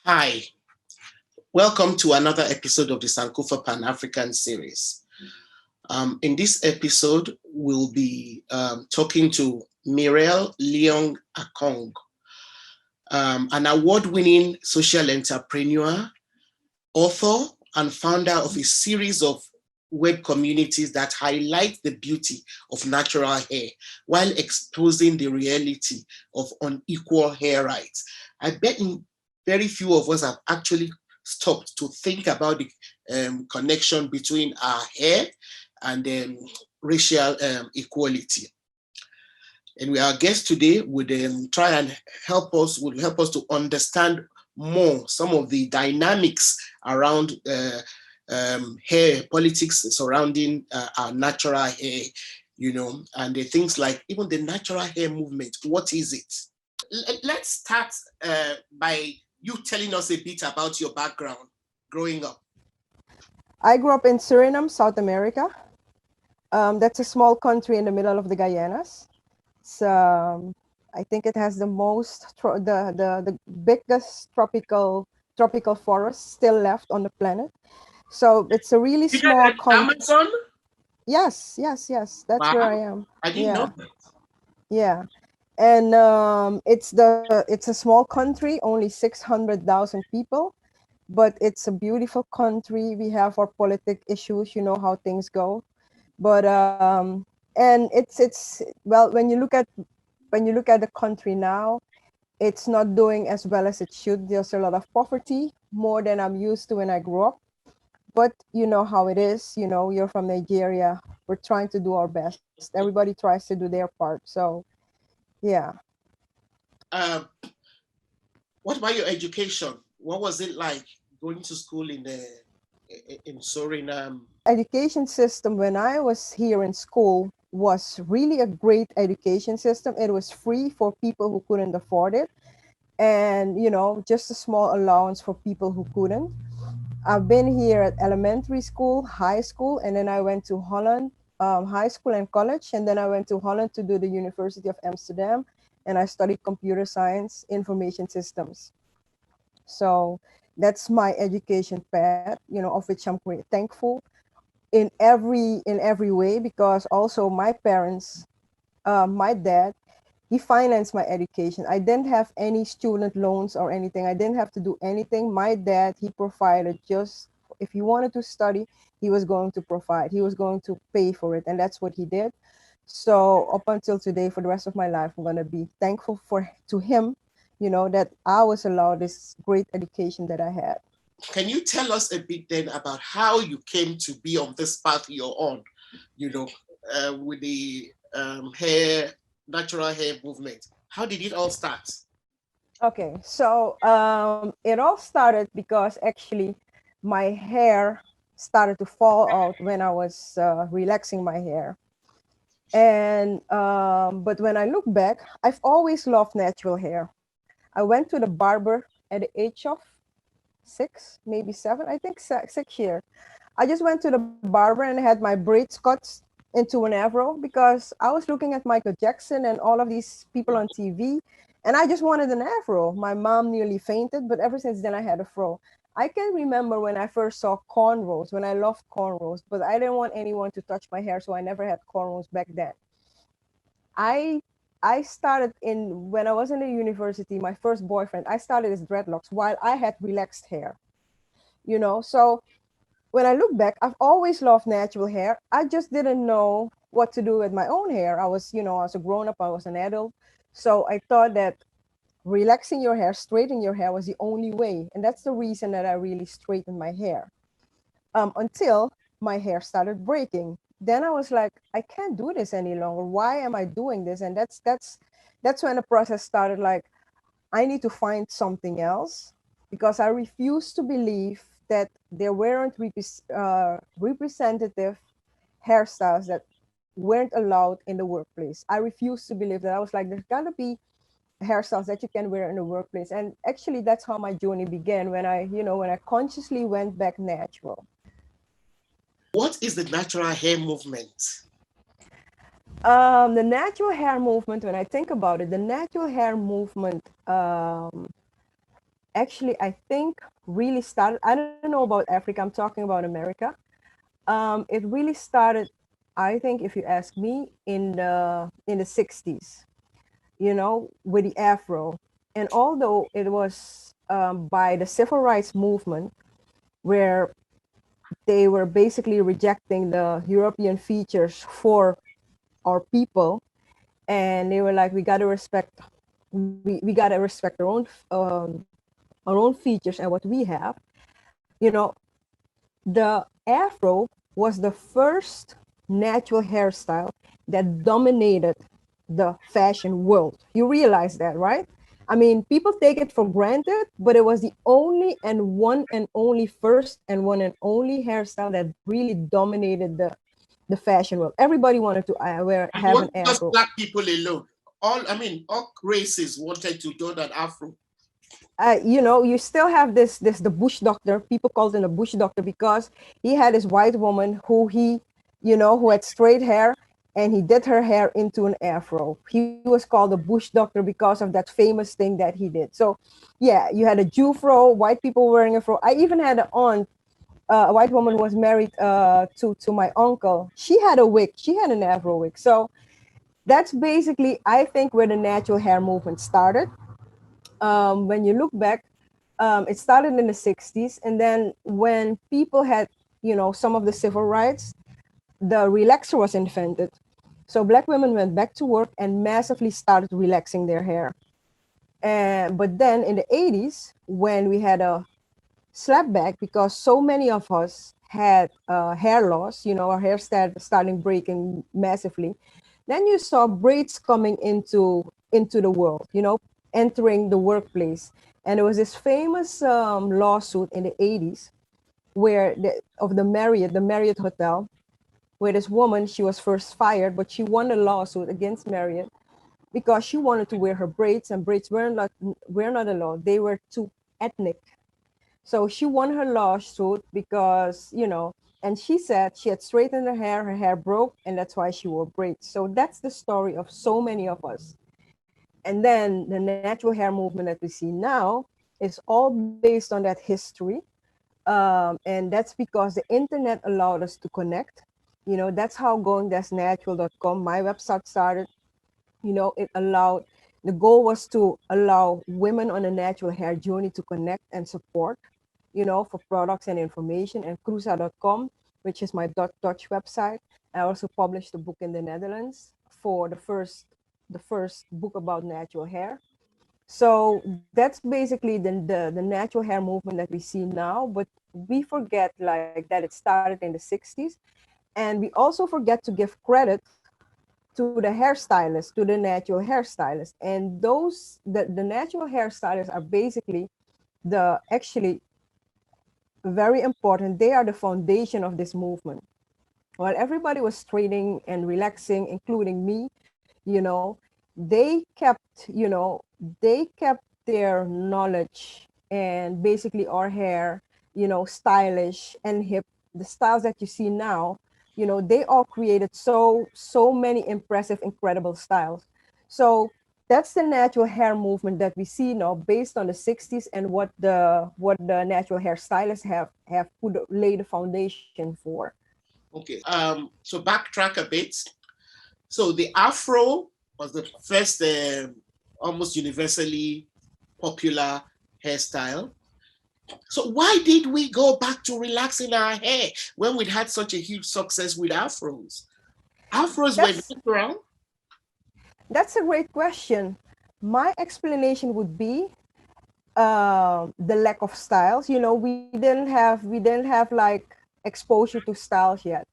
Hi, welcome to another episode of the Sankofa Pan-African series. In this episode, we'll be talking to Mirel Leong Akong, an award-winning social entrepreneur, author, and founder of a series of web communities that highlight the beauty of natural hair while exposing the reality of unequal hair rights. I bet very few of us have actually stopped to think about the connection between our hair and racial equality. And our guest today would try and would help us to understand more some of the dynamics around hair politics surrounding our natural hair, and the things like even the natural hair movement. What is it? Let's start by you telling us a bit about your background growing up. I grew up in Suriname, South America. That's a small country in the middle of the Guyanas. I think it has the the biggest tropical forest still left on the planet. So it's a really You got small the country. Amazon? Yes. That's where I Wow, am. I didn't know Yeah, that. yeah. And it's a small country, only 600,000 people, but it's a beautiful country. We have our politic issues, you know how things go. But and it's well, when you look at the country now, it's not doing as well as it should. There's a lot of poverty, more than I'm used to when I grew up. But you know how it is. You know, you're from Nigeria. We're trying to do our best. Everybody tries to do their part. So yeah. Uh, what about your education? What was it like going to school in Suriname? Education system when I was here in school was really a great education system. It was free for people who couldn't afford it, and you know, just a small allowance for people who couldn't. I've been here at elementary school, high school, and then I went to Holland, high school and college, and then I went to Holland to do the University of Amsterdam, and I studied computer science, information systems. So that's my education path, you know, of which I'm great thankful in every way, because also my parents, my dad, he financed my education. I didn't have any student loans or anything. I didn't have to do anything. My dad, he provided, just if you wanted to study, he was going to provide. He was going to pay for it, and that's what he did. So up until today, for the rest of my life, I'm gonna be thankful for to him, you know, that I was allowed this great education that I had. Can you tell us a bit then about how you came to be on this path you're on, you know, with the natural hair movement? How did it all start? Okay, so it all started because actually my hair started to fall out when I was relaxing my hair. And but when I look back, I've always loved natural hair. I went to the barber at the age of 6, maybe 7, I think 6 years. I just went to the barber and had my braids cut into an afro because I was looking at Michael Jackson and all of these people on TV, and I just wanted an afro. My mom nearly fainted, but ever since then I had a fro. I can remember when I first saw cornrows, when I loved cornrows, but I didn't want anyone to touch my hair, so I never had cornrows back then. I I started in when I was in the university, my first boyfriend, I started his dreadlocks while I had relaxed hair, you know. So when I look back, I've always loved natural hair. I just didn't know what to do with my own hair. I was, you know, as a grown up, I was an adult. So I thought that relaxing your hair, straightening your hair was the only way. And that's the reason that I really straightened my hair until my hair started breaking. Then I was like, I can't do this any longer. Why am I doing this? And that's when the process started. Like, I need to find something else because I refuse to believe that there weren't representative hairstyles that weren't allowed in the workplace. I refuse to believe that. I was like, there's gotta be hairstyles that you can wear in the workplace. And actually, that's how my journey began when when I consciously went back natural. What is the natural hair movement? The natural hair movement, when I think about it, the natural hair movement actually, I think really started, I don't know about Africa, I'm talking about America. It really started, I think, if you ask me, in the 60s, with the Afro. And although it was by the civil rights movement, where they were basically rejecting the European features for our people, and they were like, we gotta respect our own features and what we have. You know, the Afro was the first natural hairstyle that dominated the fashion world. You realize that, right? I mean, people take it for granted, but it was the only and one and only first and one and only hairstyle that really dominated the fashion world. Everybody wanted to And it have an wasn't just Afro. black people alone. All races wanted to do that Afro. You still have this the bush doctor. People called him the bush doctor because he had this white woman who had straight hair, and he did her hair into an afro. He was called the bush doctor because of that famous thing that he did. So, yeah, you had a Jew fro, white people wearing a fro. I even had an aunt, a white woman was married to my uncle. She had a wig. She had an afro wig. So that's basically, I think, where the natural hair movement started. When you look back, it started in the 60s. And then when people had, some of the civil rights, the relaxer was invented. So black women went back to work and massively started relaxing their hair. But then in the 80s, when we had a slapback because so many of us had hair loss, our hair starting breaking massively, then you saw braids coming into the world, entering the workplace. And there was this famous lawsuit in the 80s where of the Marriott Hotel, where this woman, she was first fired, but she won a lawsuit against Marriott because she wanted to wear her braids, and braids were not allowed. They were too ethnic. So she won her lawsuit because, and she said she had straightened her hair broke, and that's why she wore braids. So that's the story of so many of us. And then the natural hair movement that we see now is all based on that history. And that's because the internet allowed us to connect. That's how going-natural.com, my website, started. It allowed, the goal was to allow women on a natural hair journey to connect and support, for products and information. And cruza.com, which is my Dutch website. I also published a book in the Netherlands for the first book about natural hair. So that's basically the natural hair movement that we see now. But we forget like that it started in the 60s. And we also forget to give credit to the hairstylist, to the natural hairstylist. And the natural hairstylists are basically the actually very important. They are the foundation of this movement. While everybody was straightening and relaxing, including me, you know, they kept, they kept their knowledge and basically our hair, stylish and hip. The styles that you see now, they all created so many impressive, incredible styles. So that's the natural hair movement that we see now, based on the 60s and what the natural hair stylists have laid the foundation for. Okay. So backtrack a bit. So the Afro was the first almost universally popular hairstyle. So why did we go back to relaxing our hair when we'd had such a huge success with Afros? Afros were That's not around. That's a great question. My explanation would be the lack of styles. We didn't have like exposure to styles yet.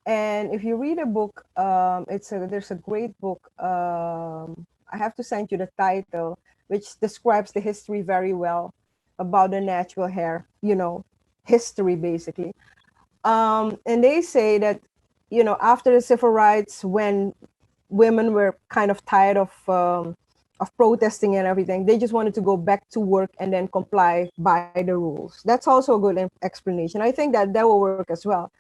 And if you read a book, there's a great book. I have to send you the title, which describes the history very well about the natural hair. History basically. And they say that after the civil rights, when women were kind of tired of protesting and everything, they just wanted to go back to work and then comply by the rules. That's also a good explanation. I think that will work as well.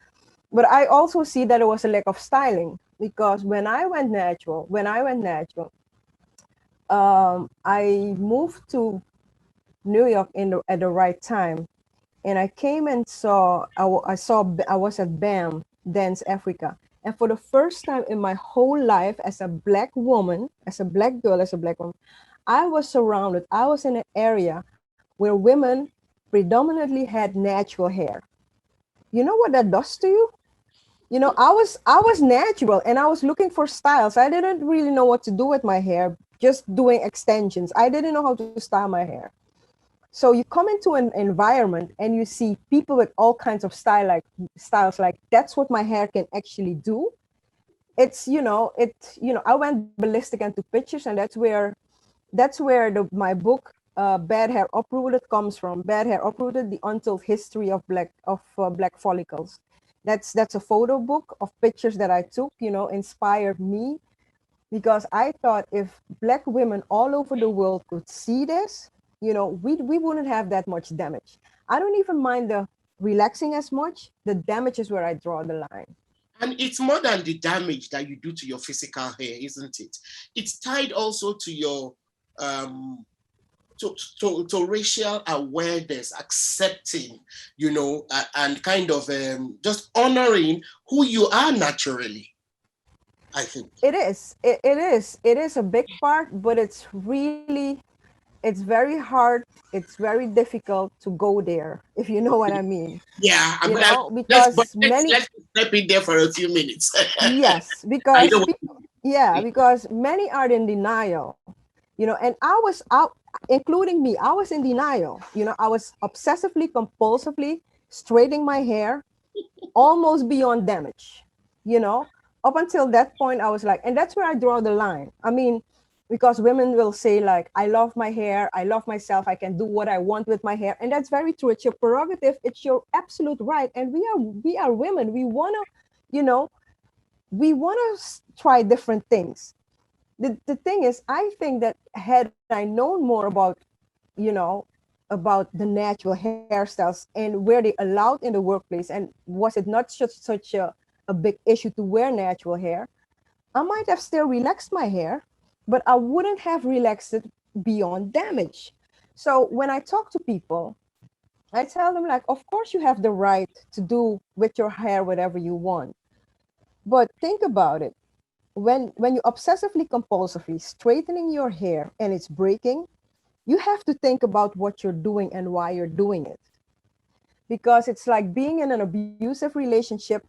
But I also see that it was a lack of styling, because when I went natural, I moved to New York at the right time. And I came and saw, I was at BAM, Dance Africa. And for the first time in my whole life as a black woman, as a black girl, as a black woman, I was surrounded, I was in an area where women predominantly had natural hair. You know what that does to you? You know, I was natural and I was looking for styles. I didn't really know what to do with my hair, just doing extensions. I didn't know how to style my hair. So you come into an environment and you see people with all kinds of styles like that's what my hair can actually do. I went ballistic into pictures, and that's where my book Bad Hair Uprooted comes from. Bad Hair Uprooted: The Untold History of Black Follicles. That's a photo book of pictures that I took, inspired me, because I thought if black women all over the world could see this, we wouldn't have that much damage. I don't even mind the relaxing as much. The damage is where I draw the line. And it's more than the damage that you do to your physical hair, isn't it? It's tied also to your um, to racial awareness, accepting, and kind of just honoring who you are naturally, I think. It is a big part, but it's very hard. It's very difficult to go there, if you know what I mean. Yeah, but Because let's step in there for a few minutes. yes, I because know. people, yeah, because many are in denial, and I was out, including me. I was in denial. I was obsessively, compulsively straightening my hair, almost beyond damage. You know, up until that point, I was like, and that's where I draw the line. I mean, because women will say like, I love my hair, I love myself, I can do what I want with my hair, and that's very true. It's your prerogative, it's your absolute right, and we are women. You know, we want to try different things. The thing is, I think that had I known more about the natural hairstyles and where they allowed in the workplace, and was it not such a big issue to wear natural hair, I might have still relaxed my hair, but I wouldn't have relaxed it beyond damage. So when I talk to people, I tell them like, of course you have the right to do with your hair whatever you want. But think about it. When you obsessively compulsively straightening your hair and it's breaking, you have to think about what you're doing and why you're doing it. Because it's like being in an abusive relationship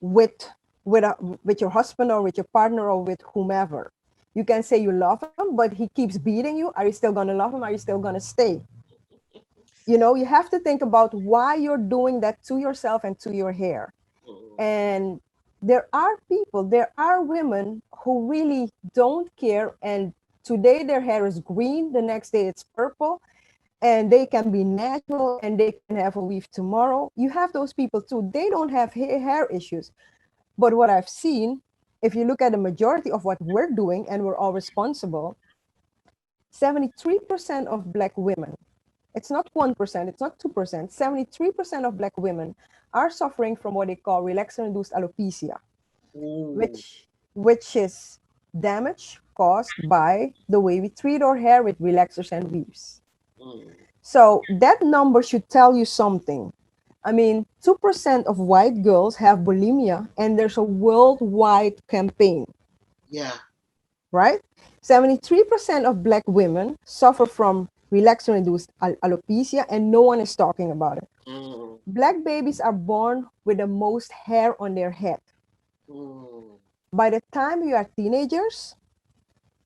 with with your husband or with your partner or with whomever. You can say you love him, but he keeps beating you. Are you still going to love him? Are you still going to stay? You have to think about why you're doing that to yourself and to your hair. And there are women who really don't care, and today their hair is green, the next day it's purple, and they can be natural and they can have a weave tomorrow. You have those people too. They don't have hair issues. But what I've seen, if you look at the majority of what we're doing, and we're all responsible, 73% of black women, it's not 1%, it's not 2%, 73% of black women are suffering from what they call relaxer-induced alopecia, Ooh. which is damage caused by the way we treat our hair with relaxers and weaves. Mm. So that number should tell you something. I mean, 2% of white girls have bulimia, and there's a worldwide campaign, Yeah. right? 73% of black women suffer from relaxer-induced alopecia, and no one is talking about it. Mm. Black babies are born with the most hair on their head. Mm. By the time we are teenagers,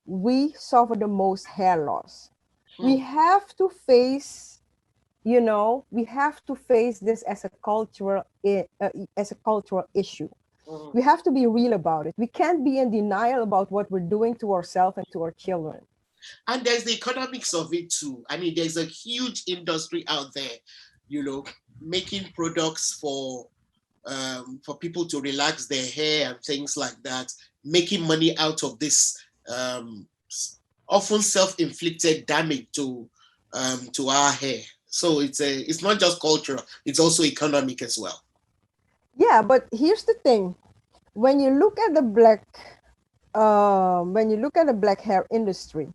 we suffer the most hair loss. We Mm. have to face, we have to face this as a cultural issue. Mm. We have to be real about it. We can't be in denial about what we're doing to ourselves and to our children. And there's the economics of it too. I mean, there's a huge industry out there, you know, making products for people to relax their hair and things like that, making money out of this um, often self-inflicted damage to our hair. So it's not just cultural; it's also economic as well. Yeah, but here's the thing: when you look at the black, when you look at the black hair industry,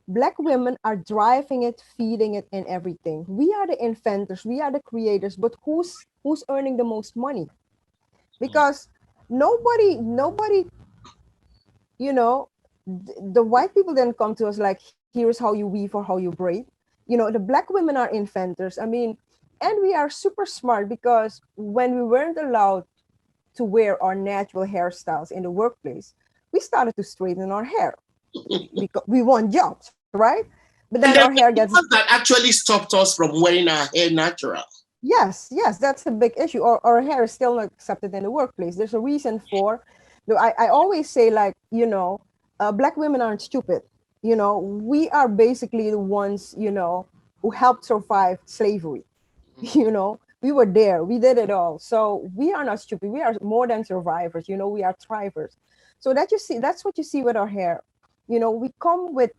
Black women are driving it, feeding it, and everything. We are the inventors, we are the creators, but who's earning the most money? Because nobody, you know, the white people didn't come to us like, here's how you weave or how you braid. The black women are inventors. I mean, and we are super smart because when we weren't allowed to wear our natural hairstyles in the workplace, we started to straighten our hair because we want jobs, right? But then And our then hair the gets, one that actually stopped us from wearing our hair natural. yes, that's a big issue. Our hair is still not accepted in the workplace. There's a reason for, I always say, like, black women aren't stupid. We are basically the ones, who helped survive slavery. We were there, we did it all. So we are not stupid. We are more than survivors. We are thrivers. So that's what you see with our hair. We come with,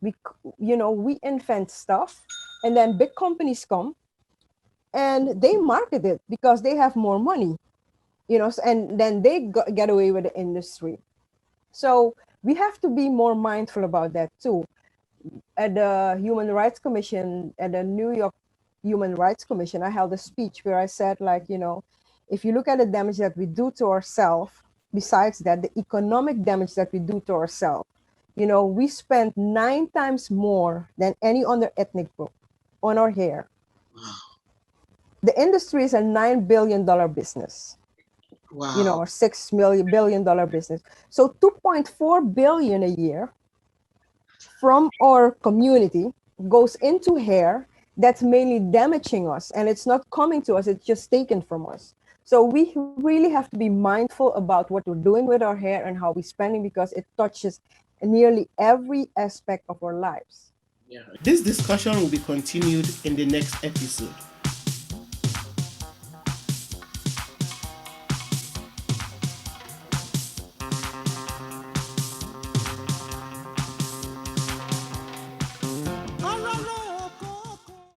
we, we invent stuff, and then big companies come and they market it because they have more money, and then they get away with the industry. So we have to be more mindful about that too. At the Human Rights Commission, at the New York Human Rights Commission, I held a speech where I said, like, if you look at the damage that we do to ourselves, besides that, the economic damage that we do to ourselves, we spend 9 times more than any other ethnic group on our hair. The industry is a $9 billion business, Wow. or $6 billion business. So 2.4 billion a year from our community goes into hair that's mainly damaging us, and it's not coming to us, it's just taken from us. So we really have to be mindful about what we're doing with our hair and how we're spending, because it touches nearly every aspect of our lives. Yeah. This discussion will be continued in the next episode.